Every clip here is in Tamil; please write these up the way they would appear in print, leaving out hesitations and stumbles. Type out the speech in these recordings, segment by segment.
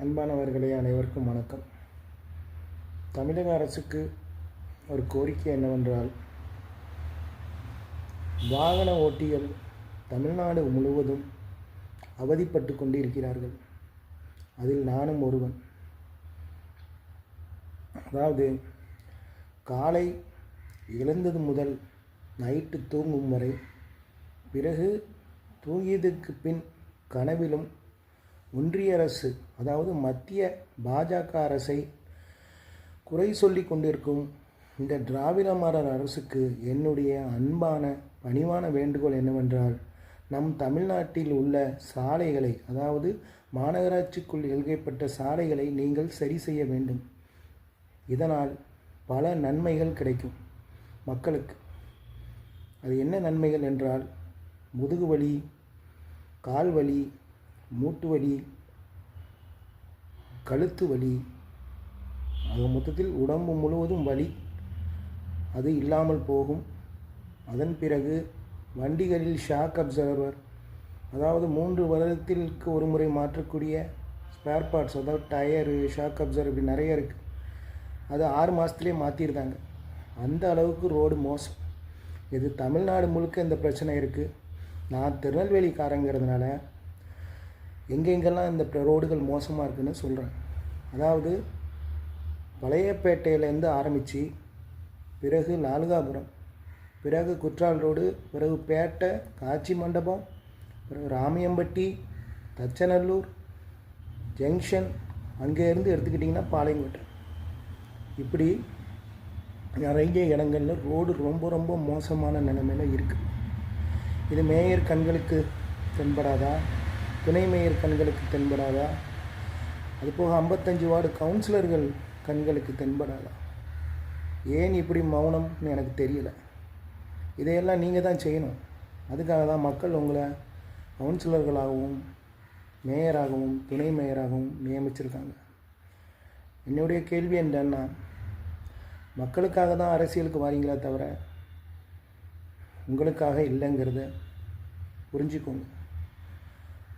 அன்பானவர்களே, அனைவருக்கும் வணக்கம். தமிழக அரசுக்கு ஒரு கோரிக்கை என்னவென்றால், வாகன ஓட்டிகள் தமிழ்நாடு முழுவதும் அவதிப்பட்டு கொண்டு இருக்கிறார்கள். அதில் நானும் ஒருவன். அதாவது காலை எழுந்தது முதல் நைட்டு தூங்கும் வரை, பிறகு தூங்கியதுக்கு பின் கனவிலும் ஒன்றிய அரசு, அதாவது மத்திய பாஜக அரசை குறை சொல்லி கொண்டிருக்கும் இந்த திராவிட மாடல் அரசுக்கு என்னுடைய அன்பான பணிவான வேண்டுகோள் என்னவென்றால், நம் தமிழ்நாட்டில் உள்ள சாலைகளை, அதாவது மாநகராட்சிக்குள் எழுதப்பட்ட சாலைகளை நீங்கள் சரி செய்ய வேண்டும். இதனால் பல நன்மைகள் கிடைக்கும் மக்களுக்கு. அது என்ன நன்மைகள் என்றால், முதுகு வலி, கால் வலி, மூட்டு வலி, கழுத்து வலி, ஆக மொத்தத்தில் உடம்பு முழுவதும் வலி, அது இல்லாமல் போகும். அதன் பிறகு வண்டிகளில் ஷாக் அப்சர்வர், அதாவது 3 வருடத்திற்கு ஒரு முறை மாற்றக்கூடிய ஸ்பேர் பார்ட்ஸ், அதாவது டயரு, ஷாக் அப்சர்வர், இப்படி நிறைய இருக்குது. அது 6 மாதத்துலேயே மாற்றிருந்தாங்க. அந்த அளவுக்கு ரோடு மோசம். இது தமிழ்நாடு முழுக்க இந்த பிரச்சனை இருக்குது. நான் திருநெல்வேலிக்காரங்கிறதுனால எங்கெங்கெல்லாம் இந்த ரோடுகள் மோசமாக இருக்குதுன்னு சொல்கிறேன். அதாவது பழையப்பேட்டையிலேருந்து ஆரம்பித்து, பிறகு லால்காபுரம், பிறகு குற்றால் ரோடு, பிறகு பேட்டை, காட்சி மண்டபம், பிறகு ராமியம்பட்டி, தச்சநல்லூர் ஜங்ஷன், அங்கேருந்து எடுத்துக்கிட்டிங்கன்னா பாளையங்கோட்டை, இப்படி நிறைய இடங்களில் ரோடு ரொம்ப ரொம்ப மோசமான நிலைமையில் இருக்குது. இது மேயர் கண்களுக்கு தென்படாதா? துணை மேயர் கண்களுக்கு தென்படாதா? அதுபோக 55 வார்டு கவுன்சிலர்கள் கண்களுக்கு தென்படாதா? ஏன் இப்படி மௌனம்னு எனக்கு தெரியல. இதையெல்லாம் நீங்கள் தான் செய்யணும். அதுக்காக தான் மக்கள் உங்களை கவுன்சிலர்களாகவும் மேயராகவும் துணை மேயராகவும் நியமிச்சிருக்காங்க. என்னுடைய கேள்வி என்னன்னா, மக்களுக்காக தான் அரசியலுக்கு வாரீங்களா தவிர உங்களுக்காக இல்லைங்கிறத புரிஞ்சுக்கோங்க.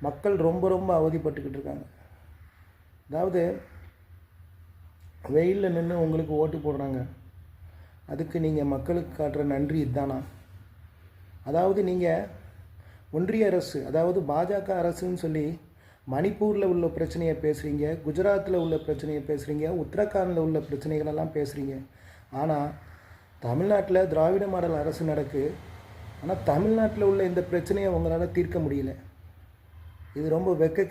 மக்கள் ரொம்ப ரொம்ப அவதிப்பட்டுக்கிட்டு இருக்காங்க. அதாவது வெயிலில் நின்று உங்களுக்கு ஓட்டு போடுறாங்க. அதுக்கு நீங்கள் மக்களுக்கு காட்டுற நன்றி இதுதானா? அதாவது நீங்கள் ஒன்றிய அரசு, அதாவது பாஜக அரசுன்னு சொல்லி மணிப்பூரில் உள்ள பிரச்சனையை பேசுகிறீங்க, குஜராத்தில் உள்ள பிரச்சனையை பேசுகிறீங்க, உத்தரகாண்டில் உள்ள பிரச்சனைகளெல்லாம் பேசுகிறீங்க. ஆனால் தமிழ்நாட்டில் திராவிட மாடல் அரசு நடக்கு. ஆனால் தமிழ்நாட்டில் உள்ள இந்த பிரச்சனையை உங்களால் தீர்க்க முடியல. இது ரொம்ப